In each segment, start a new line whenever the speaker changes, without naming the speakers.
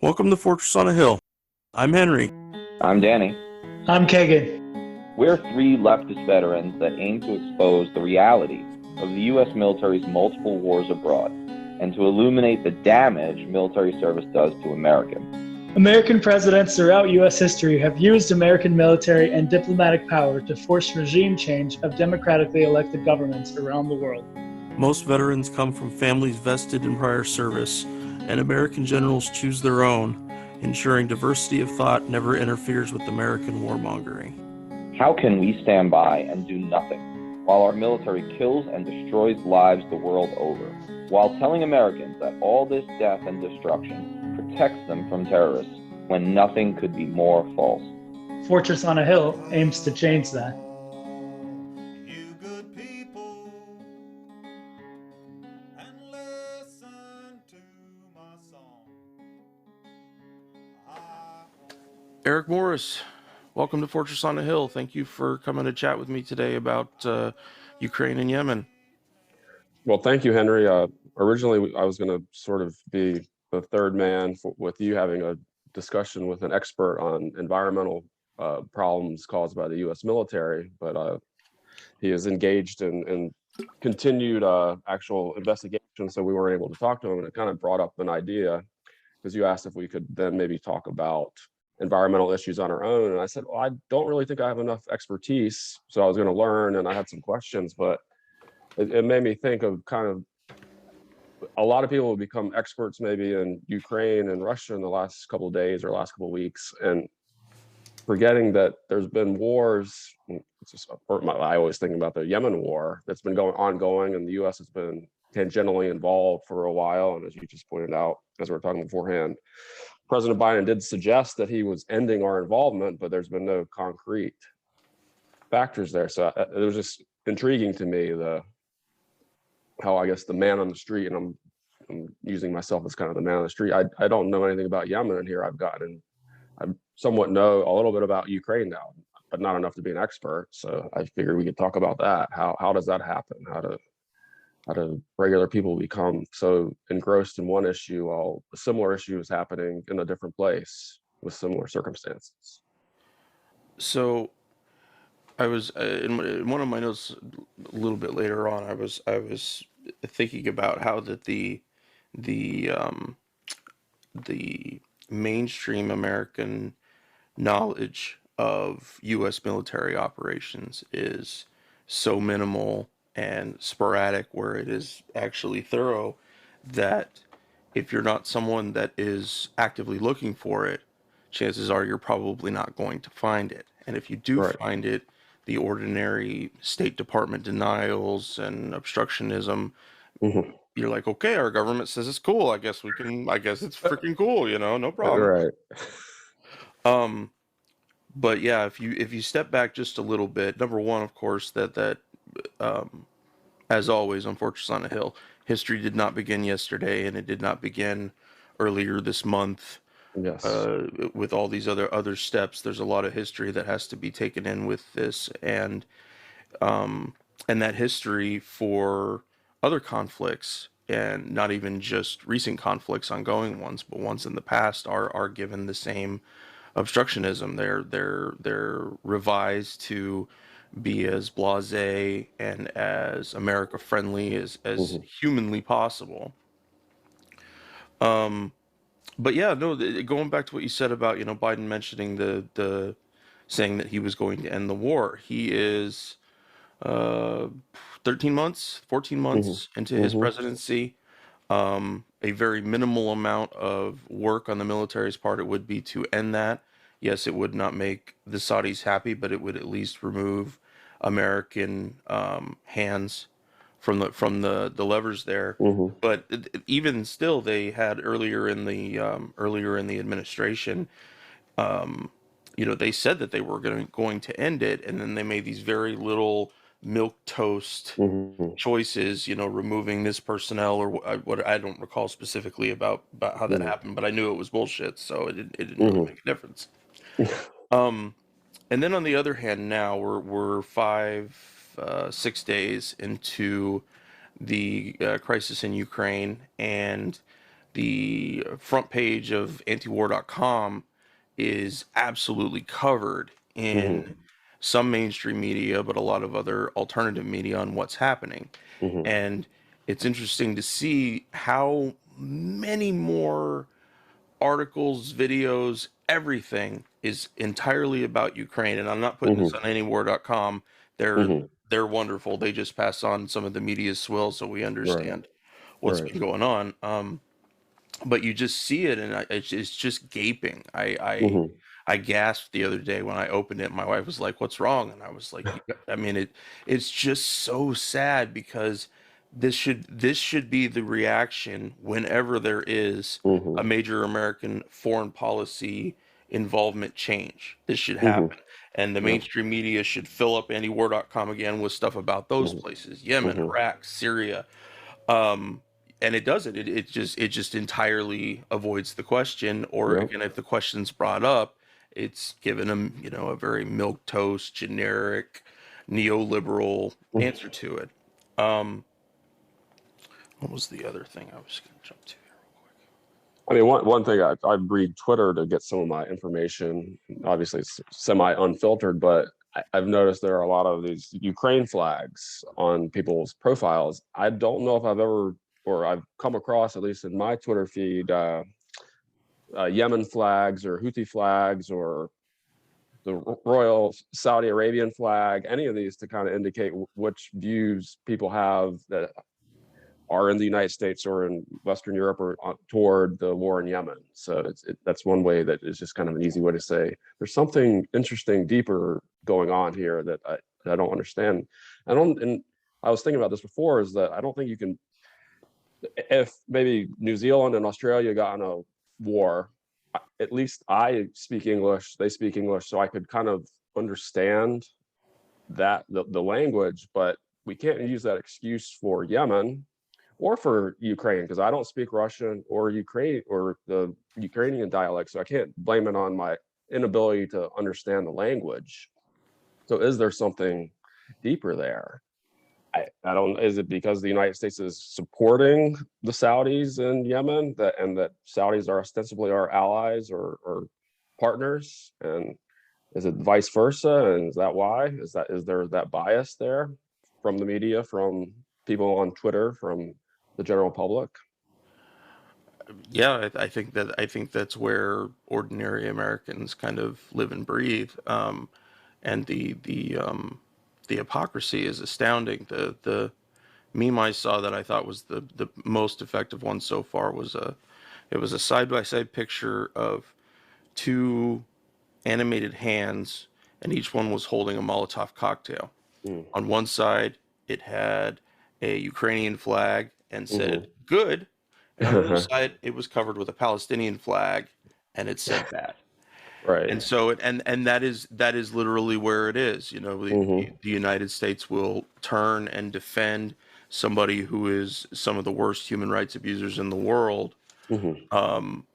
Welcome to Fortress on a Hill. I'm Henry.
I'm Danny.
I'm Kagan.
We're three leftist veterans that aim to expose the reality of the U.S. military's multiple wars abroad and to illuminate the damage military service does to Americans.
American presidents throughout U.S. history have used American military and diplomatic power to force regime change of democratically elected governments around the world.
Most veterans come from families vested in prior service, and American generals choose their own, ensuring diversity of thought never interferes with American warmongering.
How can we stand by and do nothing while our military kills and destroys lives the world over, while telling Americans that all this death and destruction protects them from terrorists when nothing could be more false?
Fortress on a Hill aims to change that.
You good people, and listen to my song.
Eric Morris, welcome to Fortress on a Hill. Thank you for coming to chat with me today about Ukraine and Yemen.
Well, thank you, Henry. Originally, I was going to sort of be the third man with you having a discussion with an expert on environmental problems caused by the U.S. military, but he is engaged in continued actual investigation, so we weren't able to talk to him, and it kind of brought up an idea, because you asked if we could then maybe talk about environmental issues on our own, and I said, well, I don't really think I have enough expertise, so I was going to learn, and I had some questions, but it made me think of kind of a lot of people have become experts maybe in Ukraine and Russia in the last couple of days or last couple of weeks, and forgetting that there's been wars. I always think about the Yemen war that's been ongoing, and the U.S. has been tangentially involved for a while. And as you just pointed out, as we were talking beforehand, President Biden did suggest that he was ending our involvement, but there's been no concrete factors there. So it was just intriguing to me how I guess the man on the street, and I'm using myself as kind of the man on the street. I don't know anything about Yemen, and here I somewhat know a little bit about Ukraine now, but not enough to be an expert. So I figured we could talk about that. How does that happen? How do regular people become so engrossed in one issue while a similar issue is happening in a different place with similar circumstances?
So I was in one of my notes a little bit later on. I was thinking about how that the mainstream American knowledge of U.S. military operations is so minimal and sporadic, where it is actually thorough, that if you're not someone that is actively looking for it, chances are you're probably not going to find it. And if you do
Right.
find it, the ordinary State Department denials and obstructionism,
Mhm.
you're like, okay, our government says it's cool. I guess it's freaking cool, no problem.
Right.
Um, but yeah, if you step back just a little bit, number one, of course, that as always on Fortress on a Hill, history did not begin yesterday, and it did not begin earlier this month.
Yes.
With all these other steps, there's a lot of history that has to be taken in with this, um, and that history for other conflicts, and not even just recent conflicts, ongoing ones, but ones in the past, are given the same obstructionism. They're revised to be as blasé and as America friendly as
Mhm.
humanly possible. Um, but yeah, no, going back to what you said about, Biden mentioning the saying that he was going to end the war. He is uh 13 months, 14
Mhm.
months into his
Mhm.
presidency. A very minimal amount of work on the military's part it would be to end that. Yes, it would not make the Saudis happy, but it would at least remove American hands from the levers there.
Mhm.
But even still, they had earlier in the administration, um, they said that they were going to end it, and then they made these very little milk toast
Mhm.
choices, removing this personnel, or what I don't recall specifically about how that
Mhm.
happened, but I knew it was bullshit, so it didn't really
Mhm.
make a difference. Um, and then on the other hand, now we're 6 days into the crisis in Ukraine, and the front page of antiwar.com is absolutely covered in some mainstream media, but a lot of other alternative media on what's happening.
Hmm.
And it's interesting to see how many more articles, videos, everything is entirely about Ukraine. And I'm not putting this
Hmm.
on anywar.com. They're
Hmm.
they're wonderful. They just pass on some of the media's swill so we
Right.
understand what's
Right.
been going on. But you just see it, and it's just gaping.
Hmm.
I gasped the other day when I opened it. My wife was like, "What's wrong?" And I was like, I mean, it's just so sad because this should be the reaction whenever there is
Hmm.
a major American foreign policy involvement change. This should
Hmm.
happen. And the
Yep.
mainstream media should fill up antiwar.com again with stuff about those
Hmm.
places, Yemen,
Hmm.
Iraq, Syria, um, and it doesn't. It just entirely avoids the question, or
Yep.
again, if the question's brought up, it's given them, a very milk toast, generic, neoliberal answer to it. Um, what was the other thing I was going to jump to here real quick?
I mean, one thing I read Twitter to get some of my information. Obviously, it's semi unfiltered, but I've noticed there are a lot of these Ukraine flags on people's profiles. I don't know if I've ever, or I've come across, at least in my Twitter feed, Yemen flags or Houthi flags or the Royal Saudi Arabian flag, any of these to kind of indicate which views people have that are in the United States or in Western Europe or toward the war in Yemen. So that's one way that is just kind of an easy way to say there's something interesting, deeper going on here that I don't understand. And I was thinking about this before, is that I don't think you can, if maybe New Zealand and Australia got in a war, at least I speak English, they speak English, so I could kind of understand that the language, but we can't use that excuse for Yemen or for Ukraine, because I don't speak Russian or Ukraine or the Ukrainian dialect, so I can't blame it on my inability to understand the language. So is there something deeper there? I don't. Is it because the United States is supporting the Saudis in Yemen, that Saudis are ostensibly our allies or partners, and is it vice versa? And is that why? Is there that bias there from the media, from people on Twitter, from the general public?
Yeah, I think that's where ordinary Americans kind of live and breathe. And the hypocrisy is astounding. The meme I saw that I thought was the most effective one so far was a side by side picture of two animated hands, and each one was holding a Molotov cocktail.
Mm.
On one side, it had a Ukrainian flag and said
Hmm.
"good," and on the other side, it was covered with a Palestinian flag and it said "bad."
Right.
And so and that is literally where it is.
Hmm.
The United States will turn and defend somebody who is some of the worst human rights abusers in the world.
Hmm.
Um,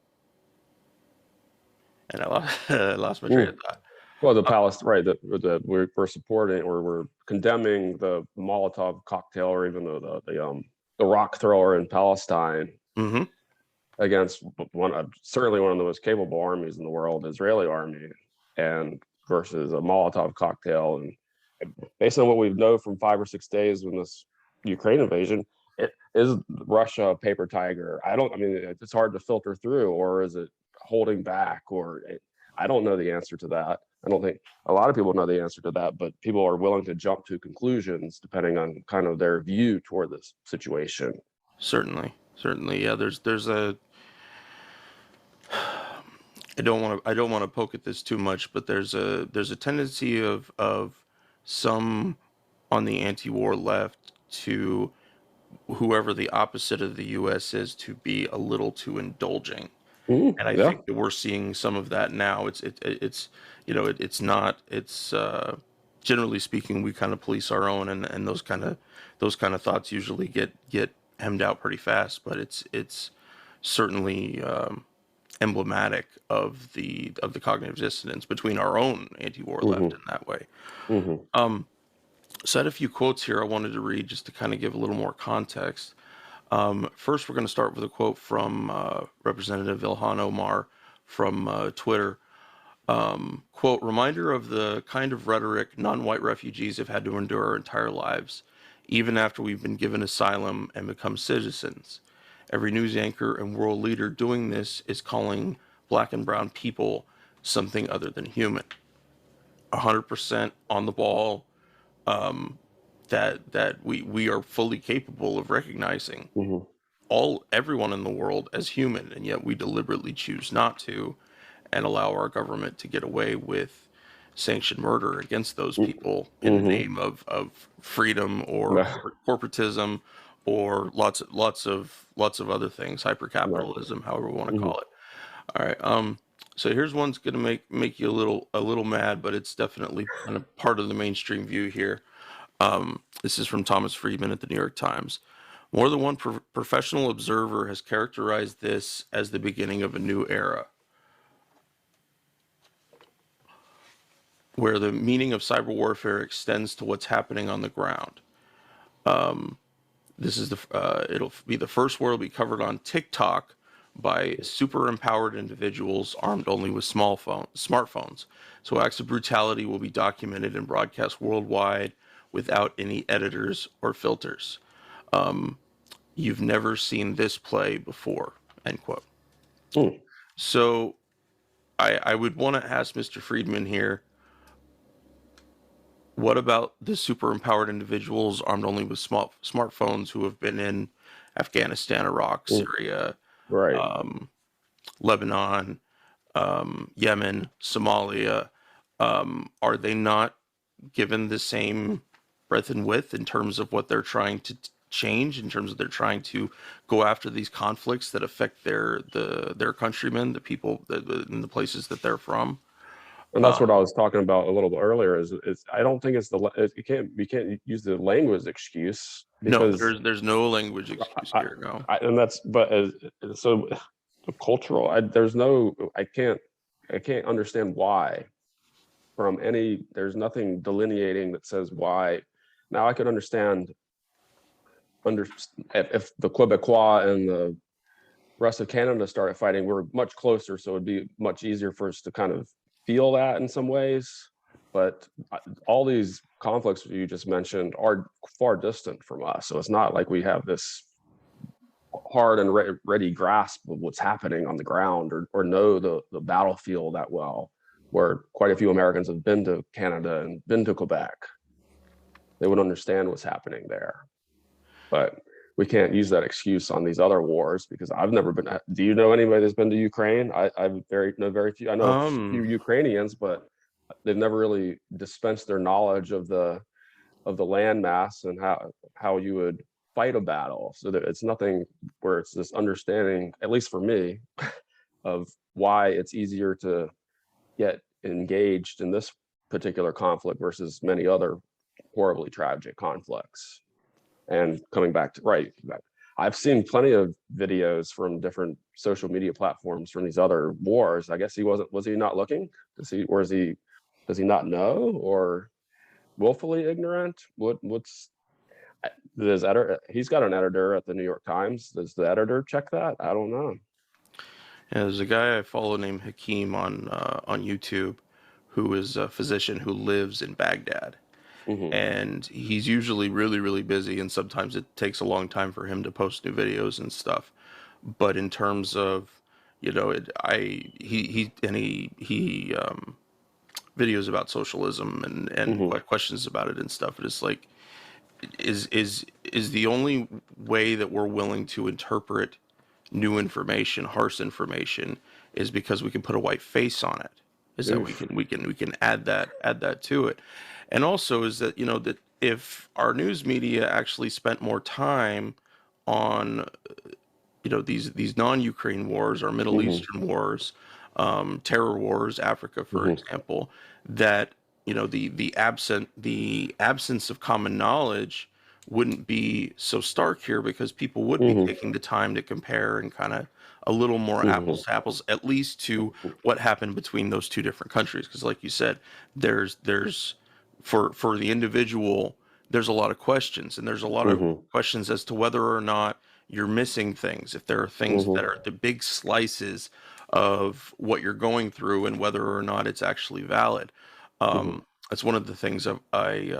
and I lost, I lost my train
Mm.
of thought.
Well, the
Uh,
Palestine, right? That we're supporting, or we're condemning the Molotov cocktail, or even the rock thrower in Palestine
mhm.
against certainly one of the most capable armies in the world, the Israeli army, and versus a Molotov cocktail. And based on what we know from 5 or 6 days in this Ukraine invasion, is Russia a paper tiger? I don't. I mean, it's hard to filter through, or is it holding back? I don't know the answer to that. I don't think a lot of people know the answer to that, but people are willing to jump to conclusions depending on kind of their view toward this situation.
Certainly, yeah. There's a I don't want to poke at this too much, but there's a tendency of some on the anti-war left to whoever the opposite of the U.S. is to be a little too indulging, and I
Yeah.
think that we're seeing some of that now. It's it's not it's generally speaking, we kind of police our own, and those kind of thoughts usually get hemmed out pretty fast, but it's certainly emblematic of the cognitive dissonance between our own anti-war left
Hmm.
in that way.
Hmm.
Um, so I had a few quotes here I wanted to read just to kind of give a little more context. First, we're going to start with a quote from Representative Ilhan Omar from Twitter. Quote, reminder of the kind of rhetoric non-white refugees have had to endure our entire lives, even after we've been given asylum and become citizens. Every news anchor and world leader doing this is calling black and brown people something other than human. 100% on the ball, that we are fully capable of recognizing
Mhm.
everyone in the world as human, and yet we deliberately choose not to, and allow our government to get away with sanctioned murder against those people in the
Mhm.
name of freedom or
Yeah.
corporatism or lots of other things,
Right.
hypercapitalism, however we want to
Mhm.
call it. All right. So here's one's gonna make you a little mad, but it's definitely kind of part of the mainstream view here. This is from Thomas Friedman at the New York Times. More than one professional observer has characterized this as the beginning of a new era, where the meaning of cyber warfare extends to what's happening on the ground. This is it'll be the first war to be covered on TikTok by super empowered individuals armed only with smartphones. So acts of brutality will be documented and broadcast worldwide without any editors or filters. You've never seen this play before, end quote.
Mm.
So I would want to ask Mr. Friedman here, what about the super empowered individuals armed only with smartphones who have been in Afghanistan, Iraq,
Mm.
Syria,
Right.
Lebanon, Yemen, Somalia? Are they not given the same breadth and width in terms of what they're trying to change, in terms of they're trying to go after these conflicts that affect their countrymen, the people in the places that they're from?
And that's what I was talking about a little bit earlier. Is I don't think it's you can't use the language excuse
No,
because
there's no language excuse
I,
here. No.
and that's but so cultural. I can't understand why from any. There's nothing delineating that says why. Now I could under if the Quebecois and the rest of Canada started fighting, we're much closer, so it'd be much easier for us to kind of feel that in some ways. But all these conflicts you just mentioned are far distant from us, so it's not like we have this hard and ready grasp of what's happening on the ground or know the battlefield that well. Where quite a few Americans have been to Canada and been to Quebec, they would understand what's happening there. But we can't use that excuse on these other wars because I've never been. Do you know anybody that's been to Ukraine? I know very few. I know a few
Um,
Ukrainians, but they've never really dispensed their knowledge of the landmass and how you would fight a battle. So that it's nothing where it's this understanding, at least for me, of why it's easier to get engaged in this particular conflict versus many other horribly tragic conflicts. And coming back to right, I've seen plenty of videos from different social media platforms from these other wars. I guess was he not looking? Does he not know or willfully ignorant? What's his editor? He's got an editor at the New York Times. Does the editor check that? I don't know.
yeah, there's a guy I follow named Hakeem on YouTube, who is a physician who lives in Baghdad,
Mm-hmm.
and he's usually really really busy, and sometimes it takes a long time for him to post new videos and stuff. But in terms of, he videos about socialism and
Mm-hmm.
questions about it and stuff. It is like, is the only way that we're willing to interpret new information, harsh information, is because we can put a white face on it. Is that
Oof.
we can add that to it, and also is that, that if our news media actually spent more time on, these non-Ukraine wars or Middle
Mm-hmm.
Eastern wars, terror wars, Africa, for
Mm-hmm.
example, that, the absence of common knowledge wouldn't be so stark here, because people would be
Mm-hmm.
taking the time to compare and kind of a little more
Mm-hmm.
apples to apples, at least to what happened between those two different countries. Because, like you said, there's for the individual, there's a lot of questions, and there's a lot of
Mm-hmm.
questions as to whether or not you're missing things, if there are things that are the big slices of what you're going through and whether or not it's actually valid. That's one of the things I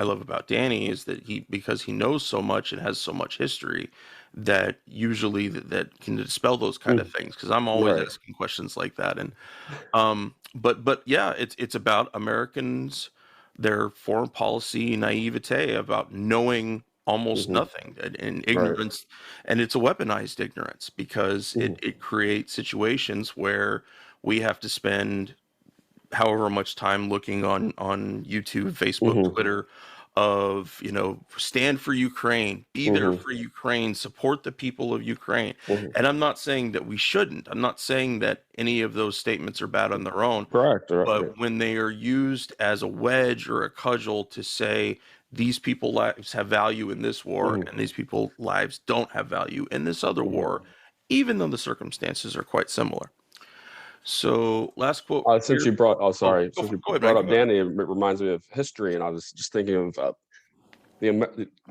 love about Danny is that because he knows so much and has so much history, that usually that can dispel those kind of things. Because I'm always
Right.
asking questions like that, and but yeah, it's about Americans, their foreign policy naivete about knowing almost nothing and
Right.
ignorance, and it's a weaponized ignorance because it creates situations where we have to spend however much time looking on YouTube, Facebook, Twitter of, stand for Ukraine, be there for Ukraine, support the people of Ukraine. And I'm not saying that we shouldn't. I'm not saying that any of those statements are bad on their own,
Correct. Right.
but when they are used as a wedge or a cudgel to say these people lives have value in this war and these people lives don't have value in this other war, even though the circumstances are quite similar. So last quote
Since
here.
you brought,
Oh,
since you
go ahead, man.
brought
Go
up
ahead.
Danny, it reminds me of history, and I was just thinking of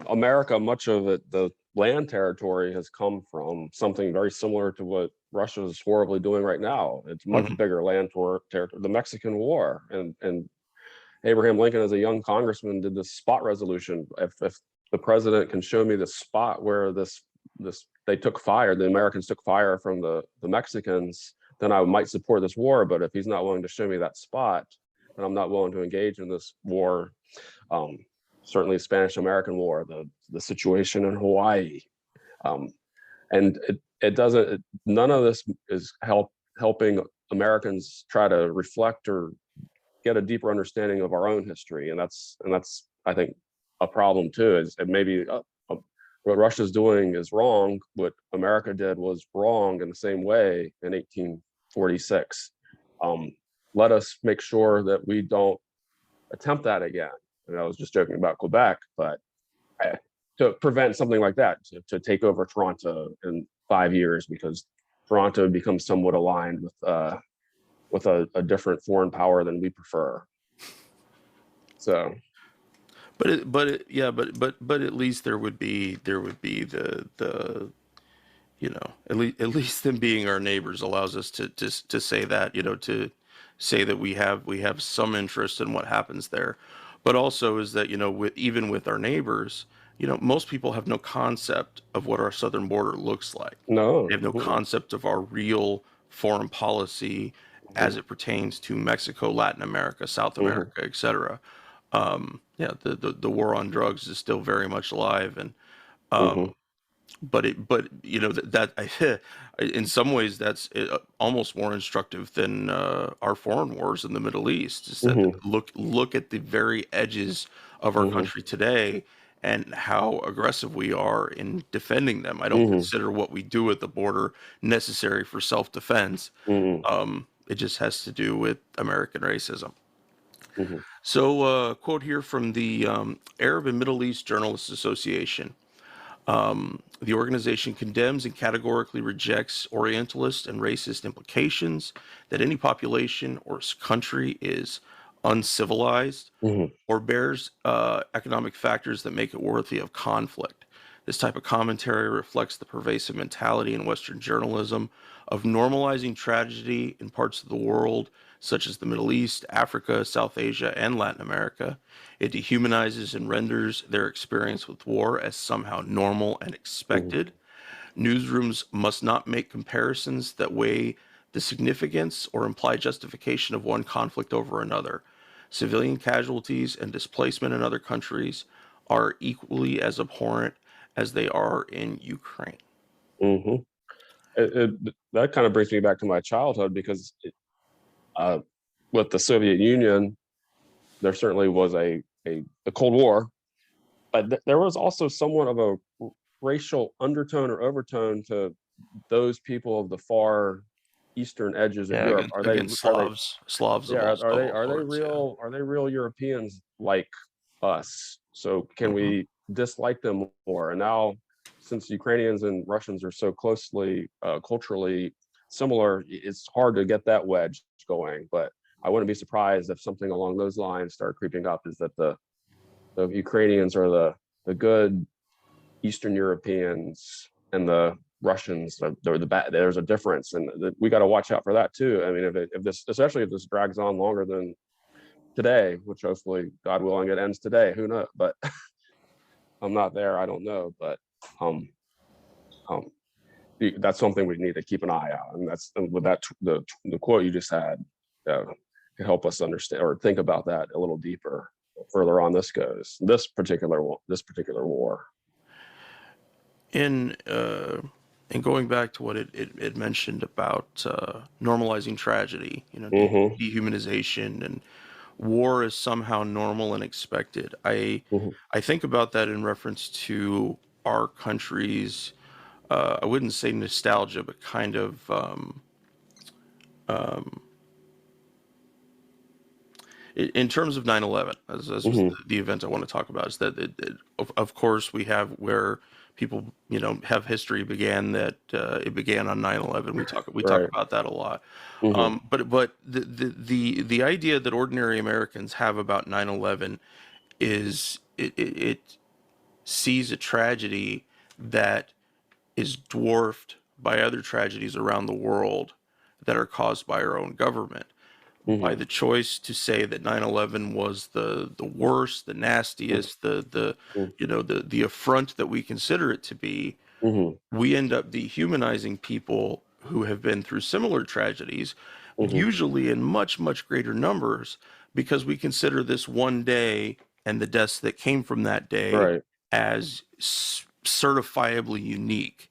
America. Much of it, the land territory, has come from something very similar to what Russia is horribly doing right now. It's much
Mhm.
bigger land territory. The Mexican War, and Abraham Lincoln, as a young congressman, did this spot resolution. If the president can show me the spot where this they took fire, the Americans took fire from the Mexicans, then I might support this war. But if he's not willing to show me that spot, then I'm not willing to engage in this war. Um, Certainly, Spanish-American War, the situation in Hawaii, and it doesn't. None of this is helping Americans try to reflect or get a deeper understanding of our own history, and that's I think a problem too. Is it maybe what Russia's doing is wrong. What America did was wrong in the same way in 1846. Let us make sure that we don't attempt that again. And I was just joking about Quebec, but to prevent something like that, to take over Toronto in 5 years, because Toronto becomes somewhat aligned with a different foreign power than we prefer. So,
But at least there would be the at least them being our neighbors allows us to say that, to say that we have some interest in what happens there. But also is that, even with our neighbors, most people have no concept of what our southern border looks like. They
no.
have no concept of our real foreign policy as it pertains to Mexico, Latin America, South America, etc. Yeah, the war on drugs is still very much alive, and but in some ways that's almost more instructive than our foreign wars in the Middle East. Is that look at the very edges of our country today and how aggressive we are in defending them. I don't consider what we do at the border necessary for self-defense. It just has to do with American racism. So, quote here from the Arab and Middle East Journalists Association. The organization condemns and categorically rejects Orientalist and racist implications that any population or country is uncivilized or bears economic factors that make it worthy of conflict. This type of commentary reflects the pervasive mentality in Western journalism of normalizing tragedy in parts of the world, such as the Middle East, Africa, South Asia, and Latin America. It dehumanizes and renders their experience with war as somehow normal and expected. Newsrooms must not make comparisons that weigh the significance or imply justification of one conflict over another. Civilian casualties and displacement in other countries are equally as abhorrent as they are in Ukraine.
That kind of brings me back to my childhood, because with the Soviet Union, there certainly was a Cold War, but there was also somewhat of a racial undertone or overtone to those people of the far eastern edges of
Yeah,
Europe.
against Slavs of
Yeah,
all sorts. Yeah.
are they real Europeans like us? So can
hmm
we dislike them more? And now, since Ukrainians and Russians are so closely culturally similar, it's hard to get that wedge going. But I wouldn't be surprised if something along those lines start creeping up. Is that the Ukrainians are the good Eastern Europeans, and the Russians, there's a difference, and we got to watch out for that too. I mean, if this, especially if this drags on longer than today, which hopefully, God willing, it ends today. Who knows? But I'm not there. I don't know. But um, um, that's something we need to keep an eye out. And that's, and with that, the quote you just had can help us understand or think about that a little deeper further on this particular war.
In and going back to what it mentioned about normalizing tragedy,
Mm-hmm.
dehumanization, and war is somehow normal and expected.
Mm-hmm.
I think about that in reference to our country's, I wouldn't say nostalgia, but kind of um, in terms of 9/11, as was
Mm-hmm.
the event I want to talk about, is that of course we have where people have history began that it began on 9/11. We talk
Right.
about that a lot.
Mm-hmm.
But the idea that ordinary Americans have about 9/11 is it sees a tragedy that is dwarfed by other tragedies around the world that are caused by our own government. By
Mm-hmm.
the choice to say that 9/11 was the worst, the nastiest, the the affront that we consider it to be,
Mm-hmm.
we end up dehumanizing people who have been through similar tragedies,
Mm-hmm.
usually in much, much greater numbers, because we consider this one day and the deaths that came from that day
Right.
as certifiably unique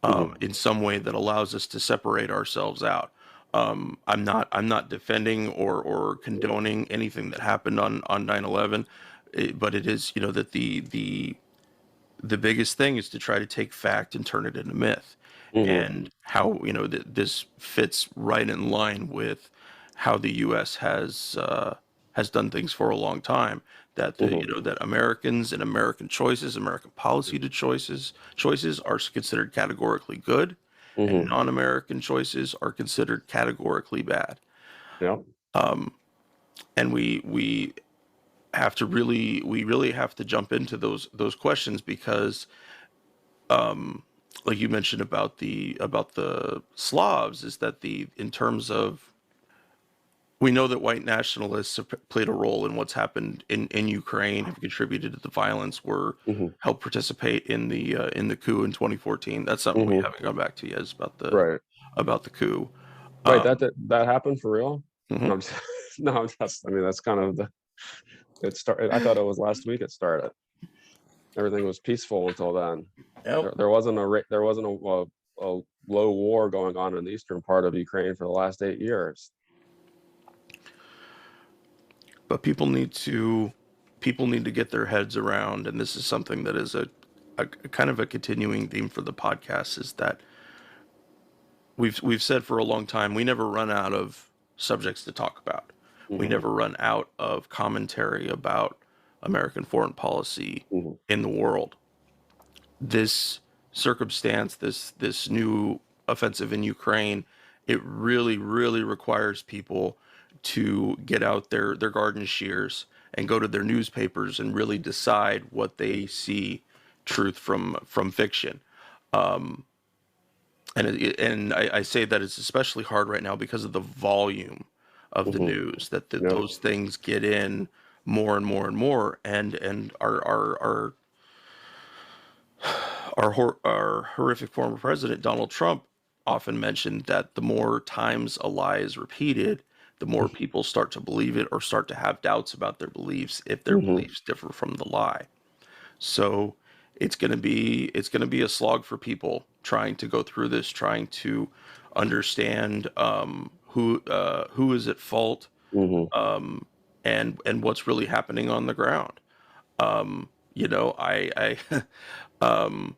Mm-hmm.
in some way that allows us to separate ourselves out. I'm not defending or condoning anything that happened on 9/11, but it is that the biggest thing is to try to take fact and turn it into myth,
Mm-hmm.
and how this fits right in line with how the U.S. has done things for a long time. That the
Mm-hmm.
that Americans and American choices, American policy to choices are considered categorically good, and
Mm-hmm.
non-American choices are considered categorically bad.
Yeah.
Um, and we really have to jump into those questions because um, like you mentioned about the Slavs, is that the in terms of, we know that white nationalists have played a role in what's happened in Ukraine, have contributed to the violence, were
Mm-hmm.
helped participate in the coup in 2014. That's something we
Mm-hmm.
haven't gone back to yet, is
Right.
about the coup.
Wait,
Um,
that happened for real? No,
mhm.
I'm just, no, I'm just. I mean, that's kind of the. It started. I thought it was last week. It started. Everything was peaceful until then.
Yep.
There wasn't a low war going on in the eastern part of Ukraine for the last 8 years.
But people need to get their heads around, and this is something that is a kind of a continuing theme for the podcast, is that we've said for a long time we never run out of subjects to talk about. We
Mm-hmm.
never run out of commentary about American foreign policy
Mm-hmm.
in the world. This circumstance, this new offensive in Ukraine, it really, really requires people to get out their garden shears and go to their newspapers and really decide what they see truth from fiction. Um, and I say that it's especially hard right now because of the volume of the
Mm-hmm.
news, that
Yep.
those things get in more and more and more, and our horrific former president Donald Trump often mentioned that the more times a lie is repeated, the more people start to believe it or start to have doubts about their beliefs if their
Mm-hmm.
beliefs differ from the lie. So it's gonna be a slog for people trying to go through this, trying to understand who is at fault,
Mm-hmm.
and what's really happening on the ground. I um,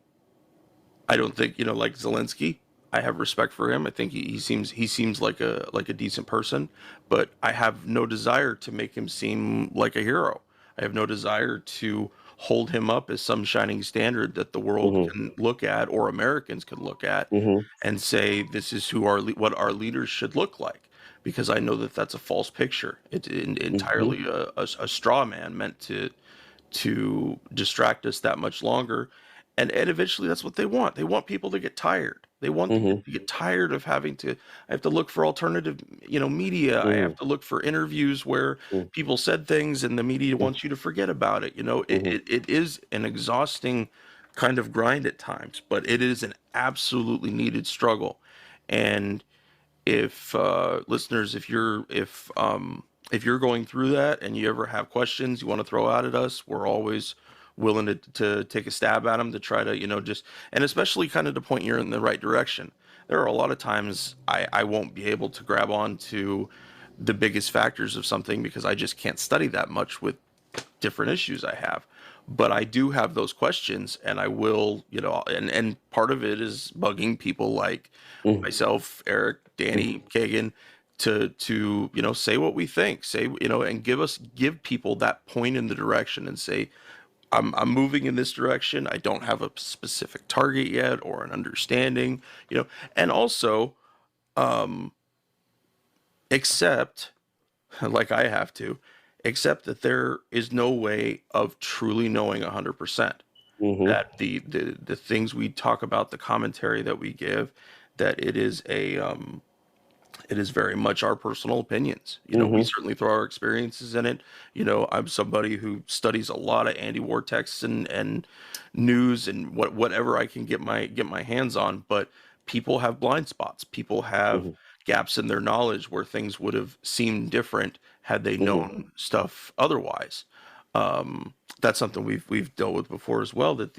I don't think, like Zelensky. I have respect for him. I think he seems like a decent person, but I have no desire to make him seem like a hero. I have no desire to hold him up as some shining standard that the world
Mm-hmm.
can look at, or Americans can look at
Mm-hmm.
and say this is what our leaders should look like, because I know that that's a false picture. It's
Mm-hmm.
entirely a straw man meant to distract us that much longer. and eventually that's what they want. They want people to get tired. They want
Mm-hmm.
to get tired of having to. I have to look for alternative, media. I
Mm-hmm.
have to look for interviews where people said things and the media wants you to forget about it.
Mm-hmm.
It is an exhausting kind of grind at times, but it is an absolutely needed struggle. And if listeners, if you're going through that and you ever have questions you want to throw out at us, we're always willing to take a stab at them to try to just, and especially kind of to point you in the right direction. There are a lot of times I won't be able to grab on to the biggest factors of something because I just can't study that much with different issues I have. But I do have those questions, and I will, and part of it is bugging people like
Mm-hmm.
myself, Eric, Danny, Kagan, to say what we think, say and give people that point in the direction and say I'm moving in this direction. I don't have a specific target yet or an understanding, and also um, accept like I have to, except that there is no way of truly knowing 100%.
Mm-hmm.
That the things we talk about, the commentary that we give, that it is very much our personal opinions. We
Mm-hmm.
certainly throw our experiences in it. I'm somebody who studies a lot of anti-war texts and news and whatever I can get my hands on. But people have blind spots. People have
Mm-hmm.
gaps in their knowledge where things would have seemed different had they
Mm-hmm.
known stuff otherwise. That's something we've dealt with before as well. That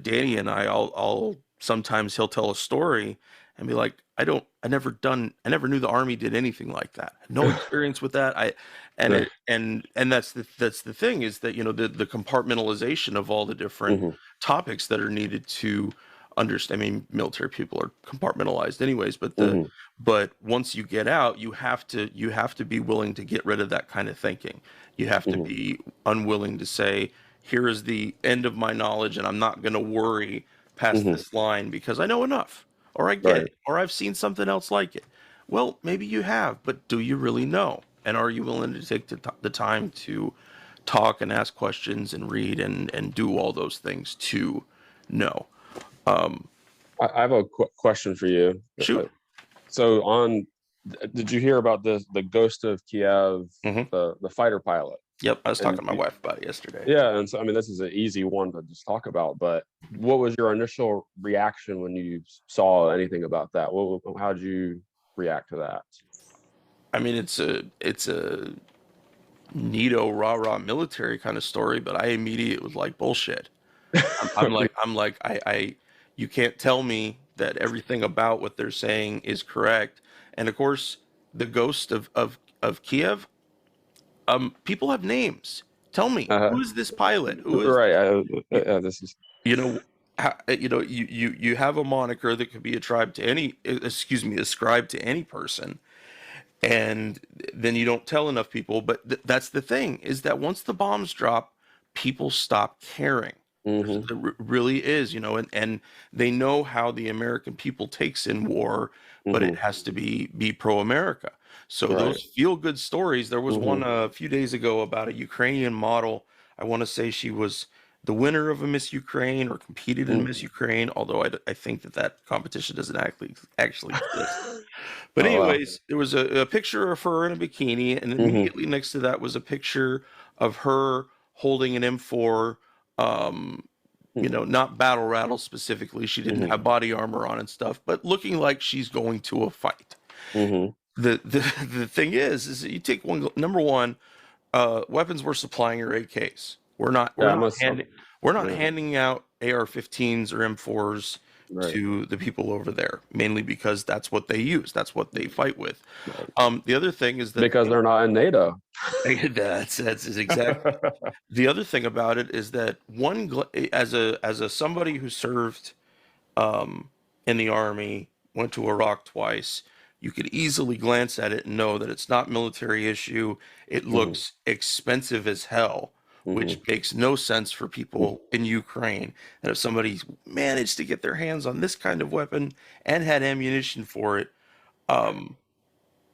Danny and I'll sometimes he'll tell a story and be like, I never knew the army did anything like that. Had no experience with that. And
Right.
it, and that's the thing is that, the compartmentalization of all the different
Mm-hmm.
topics that are needed to understand. I mean, military people are compartmentalized anyways,
Mm-hmm.
but once you get out, you have to be willing to get rid of that kind of thinking. You have to
Mm-hmm.
be unwilling to say, here is the end of my knowledge, and I'm not going to worry past
Mm-hmm.
this line because I know enough, or I get
Right.
it, or I've seen something else like it. Well, maybe you have, but do you really know? And are you willing to take the time to talk and ask questions and read and do all those things to know? Um,
I have a question for you.
Shoot.
So did you hear about the Ghost of Kiev,
Hmm.
the fighter pilot?
Yep, I was
And
talking to my wife about it yesterday.
yeah, and so I mean, this is an easy one to just talk about, but what was your initial reaction when you saw anything about that? How did you react to that?
I mean, it's a neato rah rah military kind of story, but I immediately was like bullshit. I'm like I you can't tell me that everything about what they're saying is correct. And of course, the ghost of Kiev. People have names. Tell me,
Uh,
who is this pilot? Who is
right.
you,
This is.
you know you have a moniker that could be ascribed to any person, and then you don't tell enough people. But that's the thing, is that once the bombs drop, people stop caring.
Hmm.
There really is, and they know how the American people takes in war, but it
Hmm.
has to be pro-America. So
Right.
those feel-good stories. There was one
Hmm.
a few days ago about a Ukrainian model. I want to say she was the winner of a Miss Ukraine or competed in Miss Ukraine, although I think that competition doesn't actually exist. But
Oh wow.
anyways, there was a picture of her in a bikini, and
Hmm.
immediately next to that was a picture of her holding an M4. Not battle rattle specifically. She didn't
Hmm.
have body armor on and stuff, but looking like she's going to a fight.
Hmm.
The the thing is that you take one number one, weapons we're supplying are AKs. We're not we're
Yeah, I
not
must.
handing we're not
Yeah.
handing out AR-15s or M4s
Right.
to the people over there, mainly because that's what they use. That's what they fight with.
Right.
The other thing is that
Because they're not in NATO.
that's exactly. The other thing about it is that as a somebody who served um, in the army, went to Iraq twice, you could easily glance at it and know that it's not military issue. It
Hmm.
looks expensive as hell, which
Hmm.
makes no sense for people in Ukraine. And if somebody managed to get their hands on this kind of weapon and had ammunition for it, um,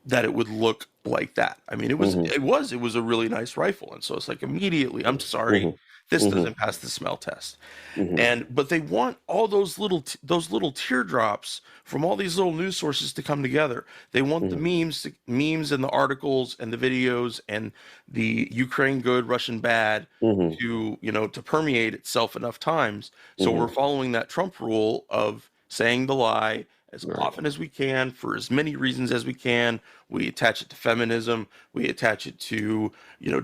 that it would look like that. I mean,
Mhm.
it was a really nice rifle, and so it's like immediately, I'm sorry,
Mhm.
this
Mhm.
doesn't pass the smell test.
Mhm.
And but they want all those little teardrops from all these little news sources to come together. They want the
Mhm.
memes and the articles and the videos and the Ukraine good, Russian bad
Mhm.
to, to permeate itself enough times. So we're
Mhm.
following that Trump rule of saying the lie as
Right.
often as we can for as many reasons as we can. We attach it to feminism. We attach it to,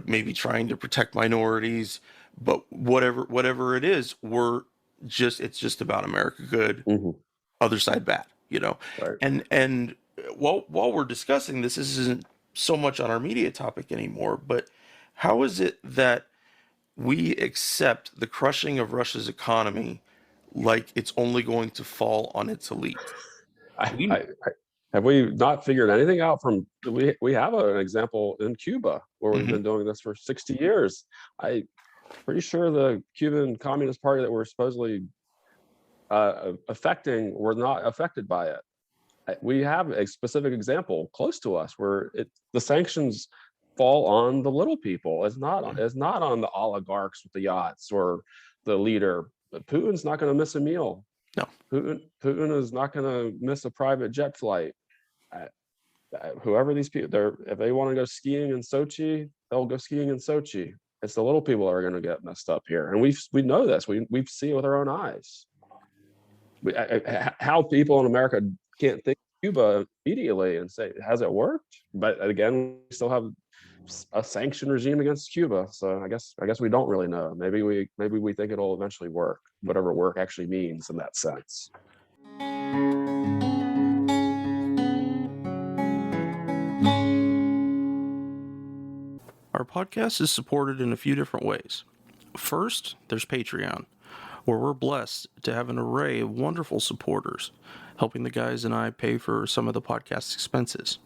maybe trying to protect minorities. But whatever it is, it's just about America good,
Mhm.
other side bad.
Right.
And while we're discussing this isn't so much on our media topic anymore, but how is it that we accept the crushing of Russia's economy like it's only going to fall on its elite?
I,
We,
I, I have we not figured anything out from we have an example in Cuba where we've
Mhm,
been doing this for 60 years. I pretty sure the Cuban Communist Party that we're supposedly affecting were not affected by it. We have a specific example close to us where the sanctions fall on the little people. It's not on the oligarchs with the yachts or the leader. But Putin's not going to miss a meal.
no.
Putin is not going to miss a private jet flight. Uh, Whoever these people, if they want to go skiing in Sochi, they'll go skiing in Sochi. It's the little people that are going to get messed up here, and we know this. We've seen it with our own eyes. How people in America can't think of Cuba immediately and say, has it worked? But again, we still have a sanction regime against Cuba. So I guess we don't really know. Maybe we think it'll eventually work, whatever work actually means in that sense.
Our podcast is supported in a few different ways. First, there's Patreon, where we're blessed to have an array of wonderful supporters, helping the guys and I pay for some of the podcast expenses.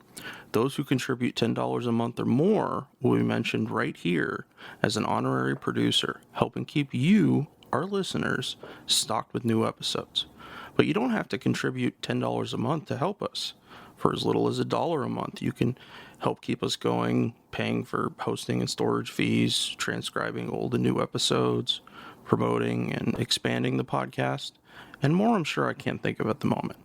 Those who contribute $10 a month or more will be mentioned right here as an honorary producer, helping keep you, our listeners, stocked with new episodes. But you don't have to contribute $10 a month to help us. For as little as $1 a month, you can help keep us going, paying for hosting and storage fees, transcribing old and new episodes, promoting and expanding the podcast, and more I'm sure I can't think of at the moment.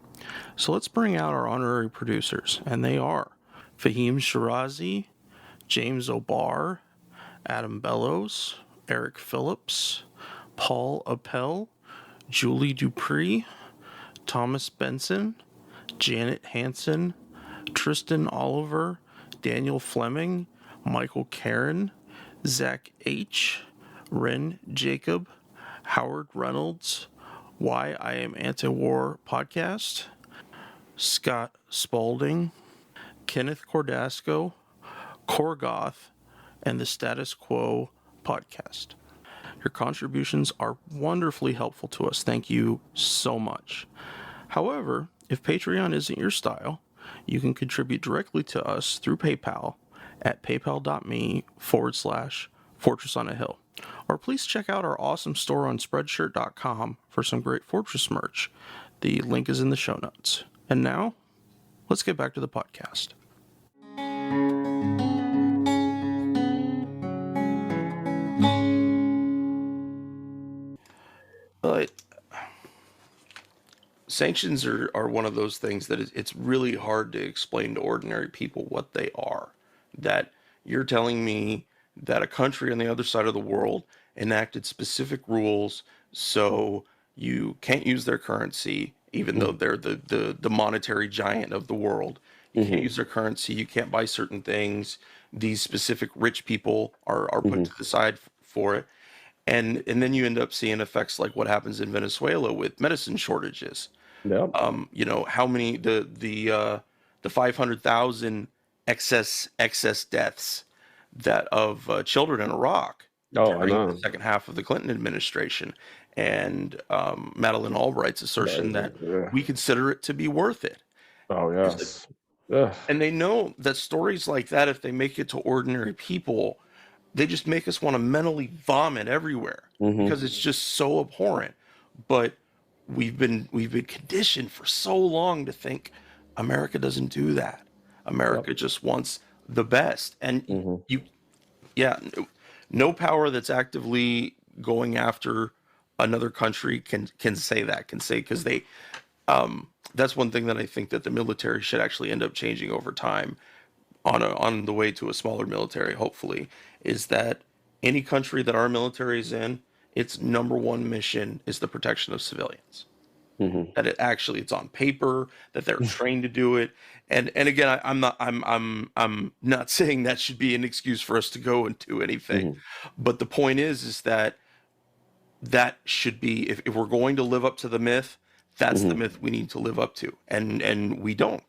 So let's bring out our honorary producers, and they are Fahim Shirazi, James O'Barr, Adam Bellows, Eric Phillips, Paul Appel, Julie Dupree, Thomas Benson, Janet Hansen, Tristan Oliver, Daniel Fleming, Michael Karen, Zach H., Ren Jacob, Howard Reynolds, Why I Am Anti-War Podcast, Scott Spaulding, Kenneth Cordasco, Korgoth, and the Status Quo Podcast. Your contributions are wonderfully helpful to us. Thank you so much. However, if Patreon isn't your style, you can contribute directly to us through PayPal at paypal.me/Fortress on a Hill. Or please check out our awesome store on Spreadshirt.com for some great Fortress merch. The link is in the show notes. And now, let's get back to the podcast. But sanctions are one of those things that it's really hard to explain to ordinary people what they are. That you're telling me that a country on the other side of the world enacted specific rules so you can't use their currency, even though they're the monetary giant of the world. You can't
Mm-hmm.
use their currency, you can't buy certain things. These specific rich people are put
Mm-hmm.
to the side for it. And then you end up seeing effects like what happens in Venezuela with medicine shortages.
Yep.
How many the 500,000 excess deaths that of children in Iraq
Oh, I
during the
know.
second half of the Clinton administration, and Madeleine Albright's assertion that
Ugh.
we consider it to be worth it.
Oh,
It's like-
yes. Ugh.
And they know that stories like that, if they make it to ordinary people, they just make us want to mentally vomit everywhere
Mm-hmm.
because it's just so abhorrent. But we've been conditioned for so long to think America doesn't do that. America just wants the best. And
Mhm.
you, yeah, no power that's actively going after another country can say that, can say, because that's one thing that I think that the military should actually end up changing over time on the way to a smaller military, hopefully, is that any country that our military is in, its number one mission is the protection of civilians.
Mhm.
That it's on paper, that they're trained to do it. And again, I'm not saying that should be an excuse for us to go and do anything.
Mhm.
But the point is that that should be, if we're going to live up to the myth, that's the
Mhm.
myth we need to live up to. And we don't.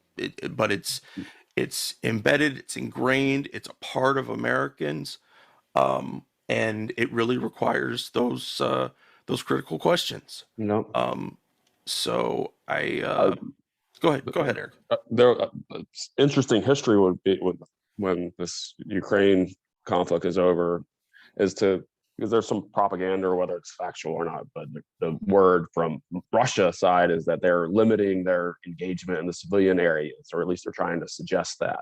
But it's embedded, it's ingrained, it's a part of Americans, and it really requires those critical questions.
No.
Um, so
Uh,
go ahead, Eric.
there, interesting history would be when this Ukraine conflict is over, is to, because there's some propaganda, or whether it's factual or not, but the word from Russia side is that they're limiting their engagement in the civilian areas, or at least they're trying to suggest that.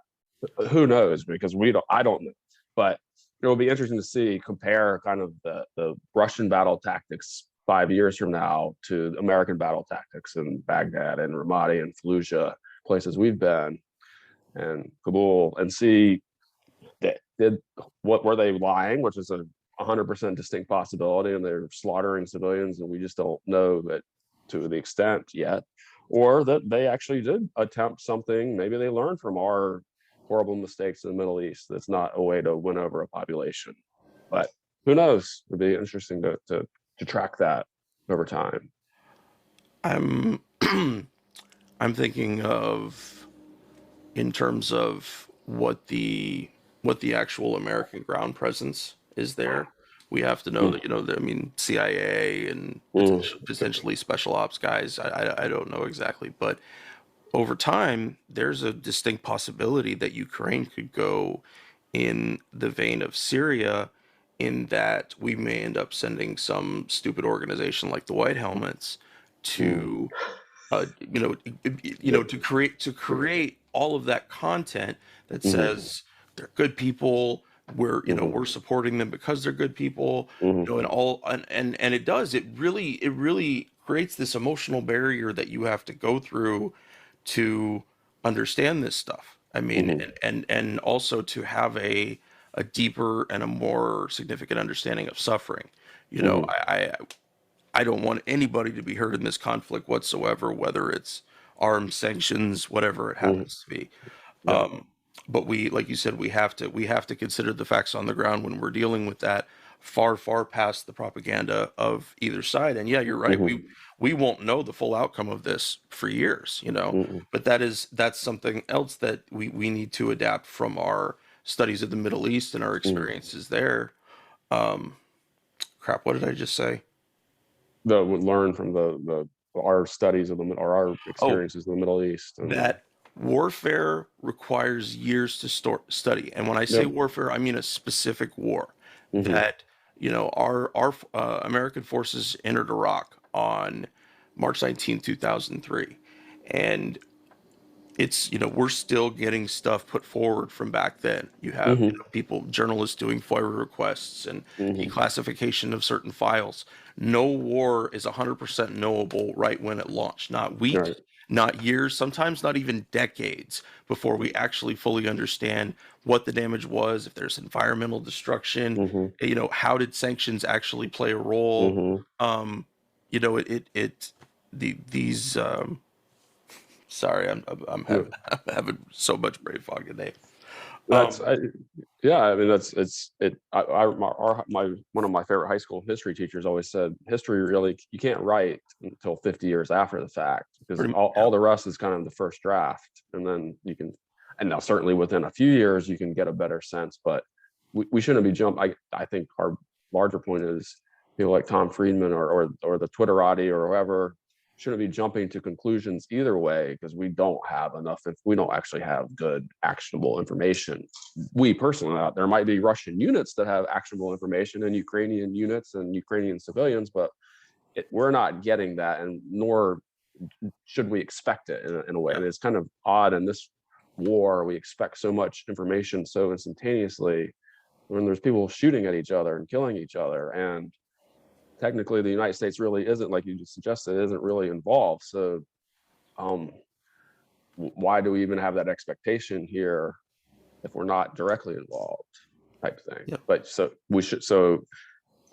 Who knows? Because I don't know. But it will be interesting to see, compare kind of the Russian battle tactics 5 years from now to American battle tactics in Baghdad and Ramadi and Fallujah, places we've been, and Kabul, and see that what were they lying, which is a 100% distinct possibility, and they're slaughtering civilians, and we just don't know that to the extent yet, or that they actually did attempt something. Maybe they learned from our horrible mistakes in the Middle East. That's not a way to win over a population, but who knows? It'd be interesting to track that over time.
I'm I'm thinking of, in terms of what the actual American ground presence is there. We have to know
Mm.
that, I mean, CIA and
Mm.
potentially special ops guys. I don't know exactly, but over time, there's a distinct possibility that Ukraine could go in the vein of Syria, in that we may end up sending some stupid organization like the White Helmets
Mm.
to you know,
Yep.
to create all of that content that
Mhm.
says they're good people.
Mhm.
We're supporting them because they're good people.
Mhm.
And all, and it really creates this emotional barrier that you have to go through to understand this stuff. I mean,
Mhm.
and also to have a deeper and a more significant understanding of suffering. You know,
Mhm.
I don't want anybody to be hurt in this conflict whatsoever, whether it's armed sanctions, whatever it
Mhm.
happens to be.
Yep.
But like you said, we have to consider the facts on the ground when we're dealing with that, far past the propaganda of either side. And yeah, you're right.
Mhm.
We won't know the full outcome of this for years,
Mhm.
But that's something else that we need to adapt from our studies of the Middle East and our
Mhm.
experiences there. Um, Crap, what did I just say?
Learn from the our studies of or our
Oh,
experiences in the Middle East. And
that warfare requires years to study. And when I say
yep.
warfare, I mean a specific war.
Mhm.
That, our American forces entered Iraq on March 19th, 2003. And it's, we're still getting stuff put forward from back then. You have,
Mhm.
people, journalists doing FOIA requests and
Mhm.
declassification of certain files. No war is 100% knowable right when it launched, not weeks,
Right.
not years, sometimes not even decades before we actually fully understand what the damage was, if there's environmental destruction,
Mhm.
how did sanctions actually play a role.
Mhm.
um these Sorry,
Yeah.
I'm having so much brain fog today.
That's
Um,
yeah. I mean, that's it's it. My one of my favorite high school history teachers always said, history really, you can't write until 50 years after the fact, because
Pretty,
all the rest is kind of the first draft, and then you can, and now certainly within a few years you can get a better sense. But we shouldn't be I think our larger point is, people like Tom Friedman or the Twitterati or whoever shouldn't be jumping to conclusions either way, because we don't have enough, if we don't actually have good actionable information. We personally, there might be Russian units that have actionable information, and Ukrainian units and Ukrainian civilians, but we're not getting that, and nor should we expect it in a way.
yeah.
And it's kind of odd in this war, we expect so much information so instantaneously, when there's people shooting at each other and killing each other, and technically the United States really isn't, like you just suggested, isn't really involved. So why do we even have that expectation here if we're not directly involved, type thing?
Yep.
But so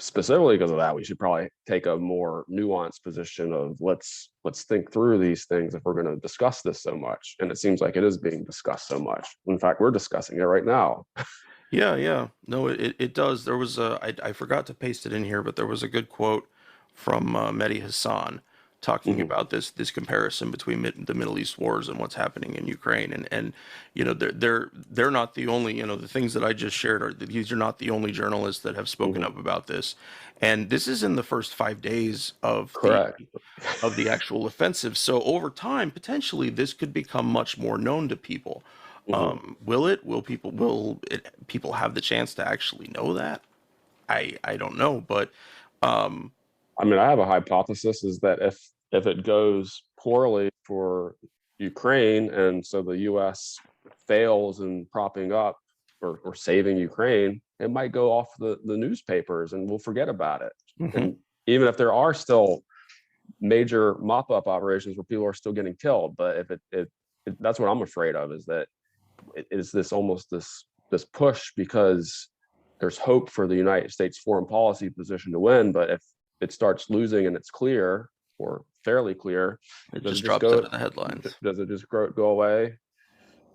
specifically because of that, we should probably take a more nuanced position of let's think through these things if we're going to discuss this so much. And it seems like it is being discussed so much. In fact, we're discussing it right now.
Yeah. No, it does. There was I forgot to paste it in here, but there was a good quote from Mehdi Hassan talking
Mhm.
about this comparison between the Middle East wars and what's happening in Ukraine. And you know, they're not the only, you know, the things that I just shared are, these are not the only journalists that have spoken
Mhm.
up about this. And this is in the first 5 days
Correct.
of the actual offensive. So over time, potentially, this could become much more known to people.
Mhm.
Will it? People have the chance to actually know that? I don't know, but um,
I mean, I have a hypothesis is that if it goes poorly for Ukraine, and so the U.S. fails in propping up or saving Ukraine, it might go off the newspapers, and we'll forget about it.
mhm,
And even if there are still major mop-up operations where people are still getting killed, but if that's what I'm afraid of, is that it is this almost this push because there's hope for the United States foreign policy position to win, but if it starts losing and it's clear or fairly clear,
it
does it
just
just
drops out
go?
of the headlines.
Does it just go away?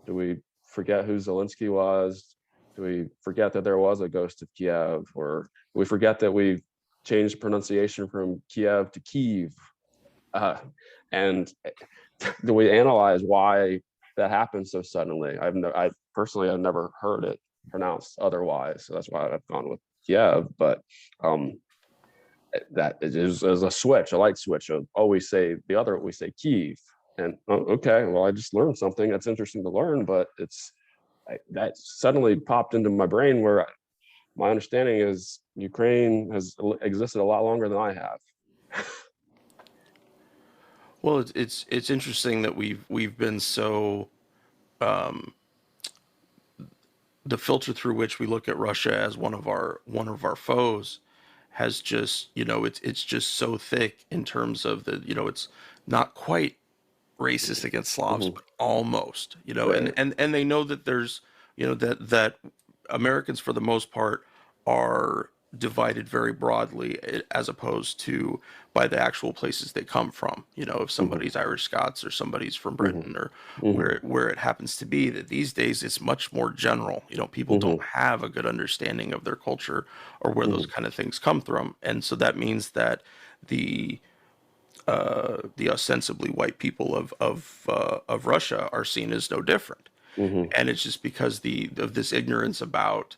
Do we forget who Zelensky was? Do we forget that there was a ghost of Kiev, or do we forget that we changed pronunciation from Kiev to Kyiv? And do we analyze why that happened so suddenly? I personally have never heard it pronounced otherwise, so that's why I've gone with Kiev. But that is a switch, a light switch of we say the other, we say Kyiv, and okay, well, I just learned something that's interesting to learn, but that suddenly popped into my brain where my understanding is Ukraine has existed a lot longer than I have.
Well, it's interesting that we've been so um, the filter through which we look at Russia as one of our foes has just, you know, it's just so thick in terms of the, you know, it's not quite racist against Slavs,
Mhm.
but almost, you know, and
Right.
and they know that there's, you know, that Americans for the most part are divided very broadly, as opposed to by the actual places they come from. You know, if
Mhm.
somebody's Irish Scots or somebody's from
Mhm.
Britain or
Mhm.
where it happens to be, that these days it's much more general. You know, people don't
Mhm.
have a good understanding of their culture or where those
Mhm.
kind of things come from, and so that means that the the ostensibly white people of Russia are seen as no different,
Mhm.
and it's just because the of this ignorance about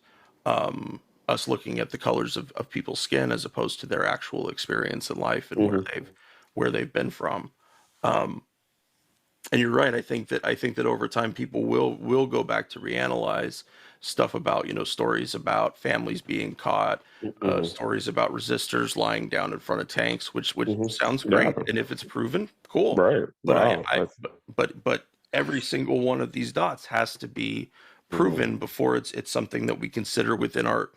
us looking at the colors of people's skin as opposed to their actual experience in life and
Mhm.
where they've been from. Um, and you're right. I think that over time people will go back to reanalyze stuff about, you know, stories about families being caught,
Mhm.
stories about resistors lying down in front of tanks, which
Mhm.
sounds
Yeah.
great, and if it's proven, cool.
Right.
But
Wow.
but every single one of these dots has to be
Mhm.
proven before it's something that we consider within our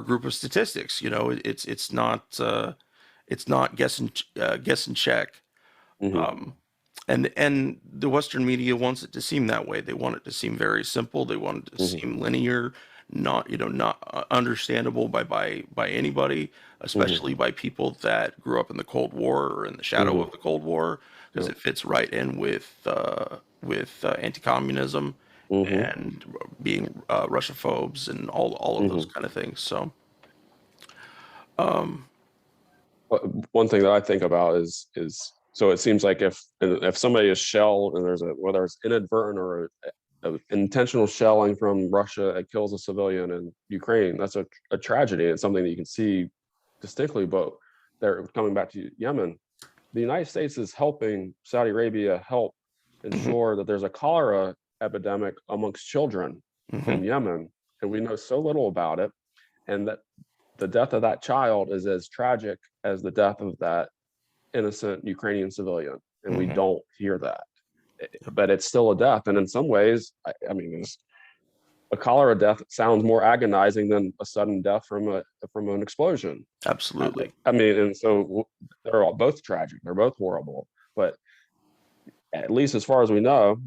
group of statistics. You know, it's not guess and check.
Mhm.
Um, and the Western media wants it to seem that way. They want it to seem very simple. They want it to
Mhm.
seem linear, not, you know, not understandable by anybody,
Mhm.
especially by people that grew up in the Cold War or in the shadow
Mhm.
of the Cold War, because
Yeah.
it fits right in with anti-communism
Mhm.
and being Russophobes and all of those
Mhm.
kind of things. So, um,
One thing that I think about is so it seems like if somebody is shelled and there's whether it's inadvertent or intentional shelling from Russia, it kills a civilian in Ukraine. That's a tragedy. It's something that you can see distinctly. But they're coming back to Yemen. The United States is helping Saudi Arabia help
mhm,
ensure that there's a cholera epidemic amongst children
mhm,
in Yemen, and we know so little about it, and that the death of that child is as tragic as the death of that innocent Ukrainian civilian, and we
mhm.
don't hear that. but it's still a death. And in some ways, I mean, a cholera death sounds more agonizing than a sudden death from an explosion.
Absolutely.
I mean, and so they're all both tragic. They're both horrible. But at least as far as we know,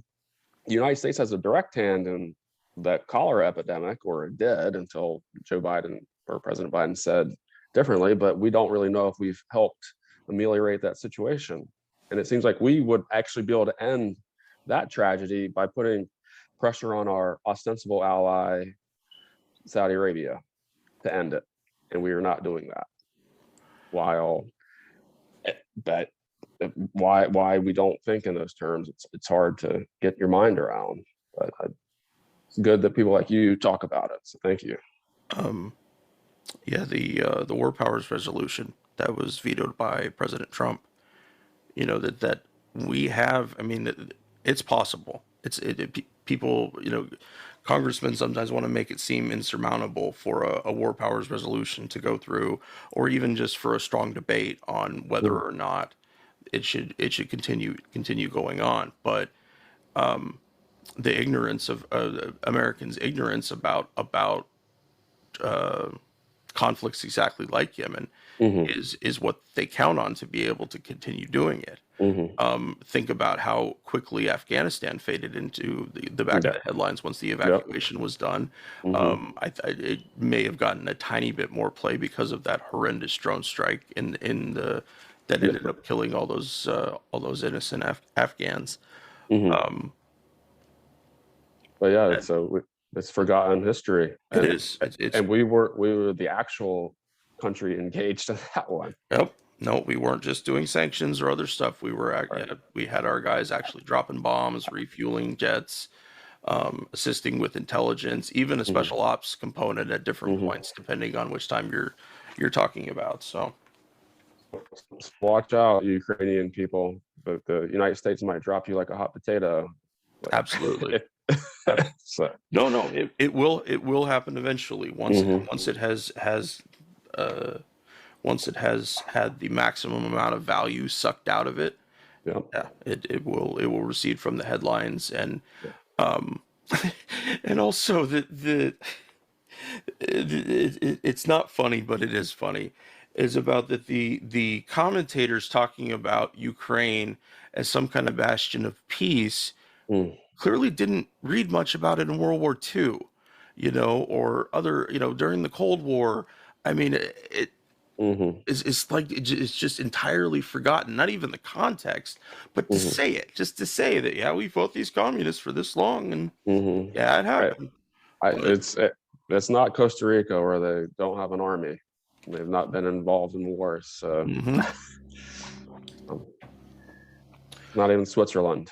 the United States has a direct hand in that cholera epidemic, or it did until Joe Biden or President Biden said differently. But we don't really know if we've helped ameliorate that situation. And it seems like we would actually be able to end that tragedy by putting pressure on our ostensible ally, Saudi Arabia, to end it. And we are not doing that. But why we don't think in those terms, it's hard to get your mind around. But it's good that people like you talk about it. So thank you.
Yeah, the War Powers Resolution that was vetoed by President Trump. That we have. I mean, it's possible. People. Congressmen sometimes want to make it seem insurmountable for a War Powers Resolution to go through, or even just for a strong debate on whether or not it should continue going on. But the ignorance of Americans' ignorance about conflicts exactly like Yemen is what they count on to be able to continue doing it. Think about how quickly Afghanistan faded into the back of the headlines once the evacuation was done. It may have gotten a tiny bit more play because of that horrendous drone strike that ended up killing all those innocent Afghans.
But yeah, it's forgotten history.
It is.
And we were the actual country engaged in that one.
Nope. No, we weren't just doing sanctions or other stuff. We had our guys actually dropping bombs, refueling jets, assisting with intelligence, even a special ops component at different points, depending on which time you're talking about. So
watch out, Ukrainian people. But the United States might drop you like a hot potato.
Absolutely.
So.
No, it will happen eventually. Once it has had the maximum amount of value sucked out of it, it will recede from the headlines. And and also it's not funny, but it is funny, is about that the commentators talking about Ukraine as some kind of bastion of peace clearly didn't read much about it in World War II, or other, during the Cold War. I mean, it's like it's just entirely forgotten. Not even the context, but to say it, just to say that we fought these communists for this long, and it happened.
Right. It's not Costa Rica where they don't have an army. They've not been involved in wars. So not even Switzerland.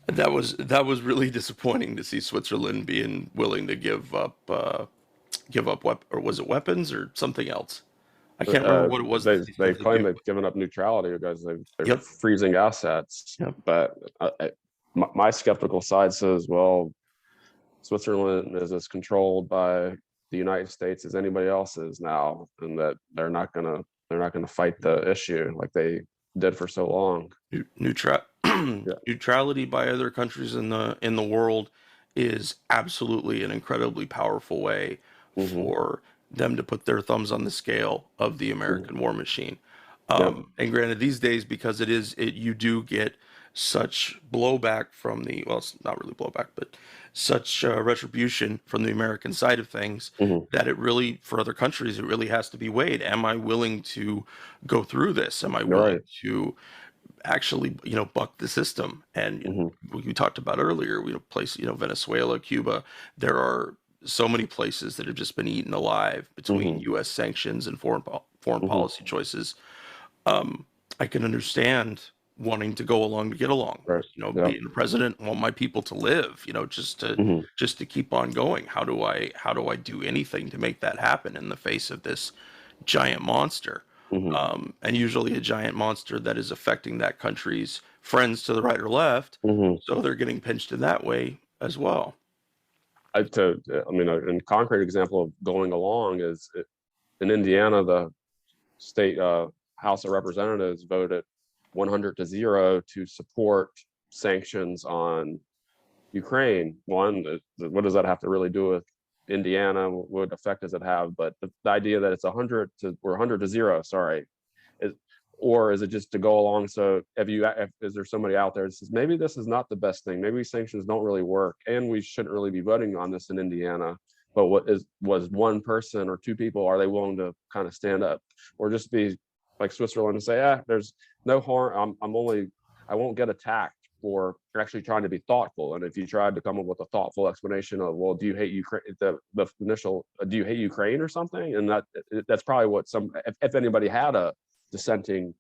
That was really disappointing to see Switzerland being willing to give up or was it weapons or something else? I can't remember what it was.
They claim they've given up neutrality because they're freezing assets. But my skeptical side says, well, Switzerland is as controlled by the United States as anybody else is now, and that they're not gonna fight the issue like they did for so long.
Neutrality by other countries in the world is absolutely an incredibly powerful way for them to put their thumbs on the scale of the American war machine. And granted, these days, because you do get such blowback from it's not really blowback, but such retribution from the American side of things, that it really, for other countries, it really has to be weighed. Am I willing to go through this? Am I willing to actually, buck the system? And we talked about earlier, Venezuela, Cuba, there are so many places that have just been eaten alive between U.S. sanctions and foreign policy choices. I can understand wanting to go along to get along. Being the president, I want my people to live. Just to keep on going. How do I do anything to make that happen in the face of this giant monster? And usually a giant monster that is affecting that country's friends to the right or left. So they're getting pinched in that way as well.
A concrete example of going along is in Indiana, the state House of Representatives voted 100-0 to support sanctions on Ukraine. One, what does that have to really do with Indiana? What effect does it have? But the idea that it's 100 to 0, sorry, is, or is it just to go along? So is there somebody out there that says maybe this is not the best thing? Maybe sanctions don't really work, and we shouldn't really be voting on this in Indiana. But was one person or two people, are they willing to kind of stand up, or just be like Switzerland and say, there's no harm. I won't get attacked for actually trying to be thoughtful. And if you tried to come up with a thoughtful explanation of, well, do you hate Ukraine? The initial, do you hate Ukraine or something? And that's probably what if anybody had a dissenting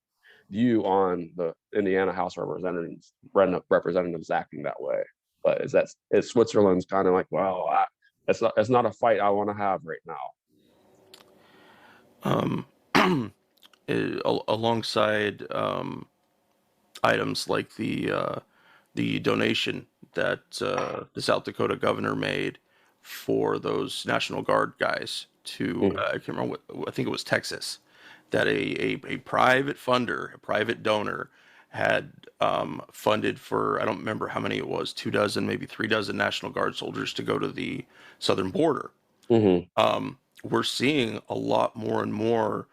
view on the Indiana House representatives acting that way. But is Switzerland's kind of like, well, it's not a fight I want to have right now.
Alongside items like the donation that the South Dakota governor made for those National Guard guys to I can't remember I think it was Texas, that a private funder, a private donor had funded for, I don't remember how many it was, 24, maybe 36 National Guard soldiers to go to the southern border. We're seeing a lot more and more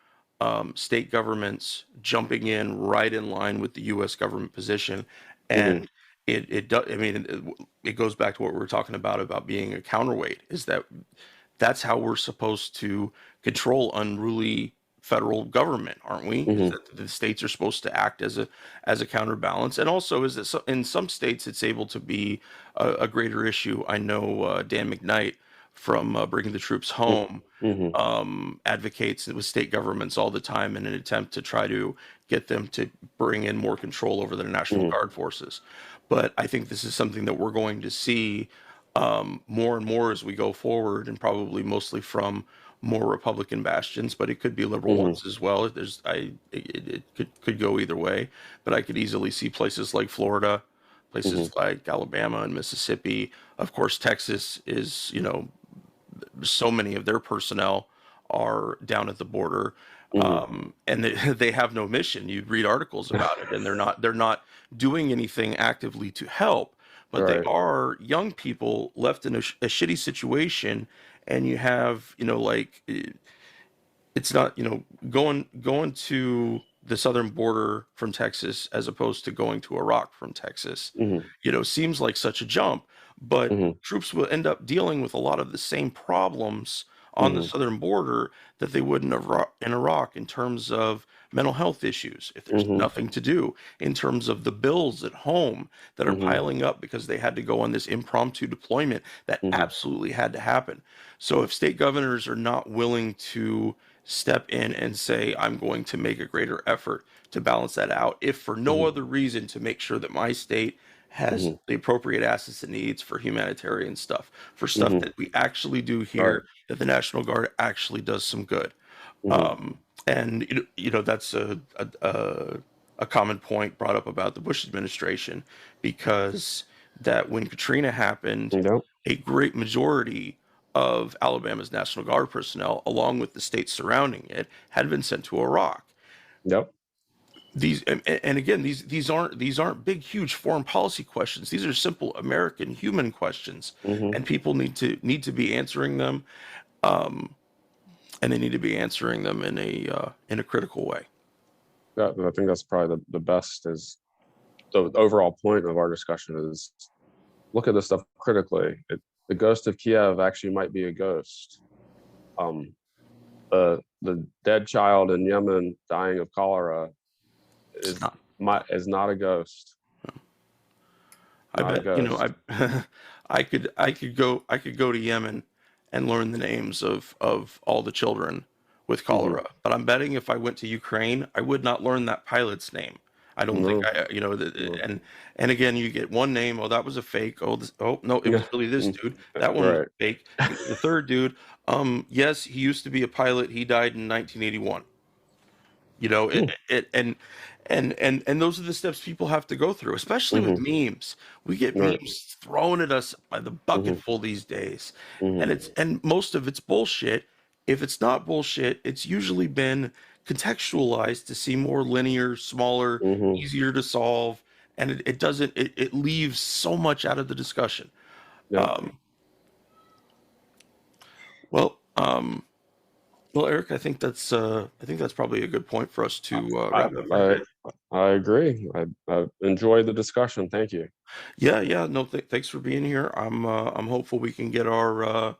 state governments jumping in right in line with the U.S. government position, and it does. I mean, it goes back to what we were talking about being a counterweight. Is that's how we're supposed to control unruly federal government, aren't we? Is that the states are supposed to act as a counterbalance, and also is that in some states it's able to be a greater issue. I know Dan McKnight from Bringing the Troops Home advocates with state governments all the time in an attempt to try to get them to bring in more control over their National Guard forces. But I think this is something that we're going to see more and more as we go forward, and probably mostly from more Republican bastions, but it could be liberal ones as well. It could go either way, but I could easily see places like Florida, places like Alabama and Mississippi. Of course, Texas is, so many of their personnel are down at the border, and they have no mission. You'd read articles about it, and they're not doing anything actively to help, but they are young people left in a shitty situation. And you have, it's not, going to the southern border from Texas as opposed to going to Iraq from Texas, seems like such a jump, but troops will end up dealing with a lot of the same problems on the southern border that they would in Iraq, in terms of mental health issues, if there's nothing to do, in terms of the bills at home that are piling up because they had to go on this impromptu deployment that absolutely had to happen. So if state governors are not willing to step in and say, I'm going to make a greater effort to balance that out, if for no other reason to make sure that my state has the appropriate assets it needs for humanitarian stuff, for stuff that we actually do here, that the National Guard actually does some good. And that's a common point brought up about the Bush administration, because that when Katrina happened, a great majority of Alabama's National Guard personnel, along with the states surrounding it, had been sent to Iraq. These and again, these aren't big, huge foreign policy questions. These are simple American human questions, and people need to be answering them, and they need to be answering them in a critical way.
I think that's probably the best. Is the overall point of our discussion is look at this stuff critically. The ghost of Kiev actually might be a ghost. The dead child in Yemen dying of cholera is not a ghost.
I bet I could go to Yemen and learn the names of all the children with cholera, but I'm betting if I went to Ukraine, I would not learn that pilot's name. I don't think and again, you get one name. Oh, that was a fake. Oh, no, it was really this dude. That one was fake. The third dude, yes, he used to be a pilot. He died in 1981. And those are the steps people have to go through, especially with memes. We get memes thrown at us by the bucketful these days, and most of it's bullshit. If it's not bullshit, it's usually been contextualized to seem more linear, smaller, easier to solve, and it doesn't, it leaves so much out of the discussion.
Yeah.
Um, well, well, Eric, I think that's probably a good point for us to
I,
wrap up.
I, I agree. I enjoyed the discussion. Thank you.
Yeah, yeah. No, thanks for being here. I'm hopeful we can get our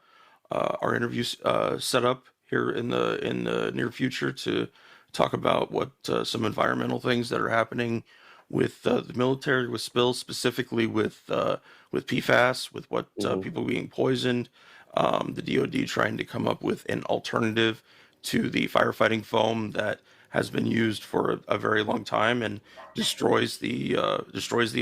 interviews set up here in the near future to talk about what some environmental things that are happening with the military, with spills, specifically with PFAS, with what
Mhm.
people being poisoned, the DoD trying to come up with an alternative to the firefighting foam that has been used for a very long time and destroys the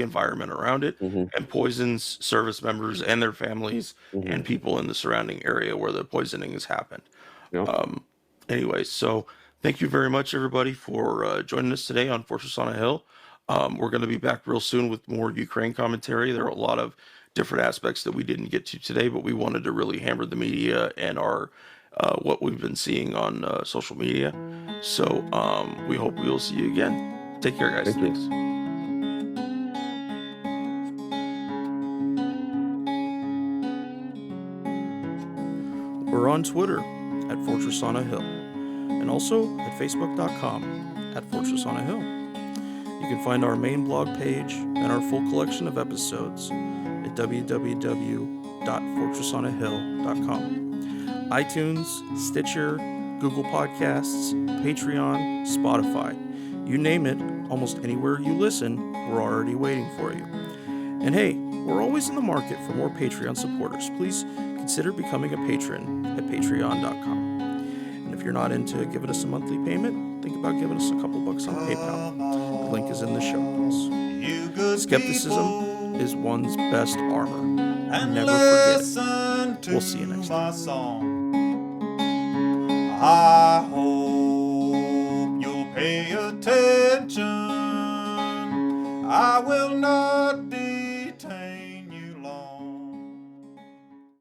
environment around it
Mhm.
and poisons service members and their families
Mhm.
and people in the surrounding area where the poisoning has happened.
Yeah.
Um, anyway, so thank you very much, everybody, for joining us today on Fortress on a Hill. We're going to be back real soon with more Ukraine commentary. There are a lot of different aspects that we didn't get to today, but we wanted to really hammer the media and our what we've been seeing on social media. So we hope we will see you again. Take care, guys.
Thank you.
Thanks. We're on Twitter at Fortress on a Hill and also at Facebook.com at Fortress on a Hill. You can find our main blog page and our full collection of episodes at www.fortressonahill.com. iTunes, Stitcher, Google Podcasts, Patreon, Spotify. You name it, almost anywhere you listen, we're already waiting for you. And hey, we're always in the market for more Patreon supporters. Please consider becoming a patron at patreon.com. And if you're not into giving us a monthly payment, think about giving us a couple bucks on PayPal. The link is in the show notes.
You good
Skepticism
people,
is one's best armor.
and
Never forget it.
listen to
We'll see you next time.
my song. I hope you'll pay attention. I will not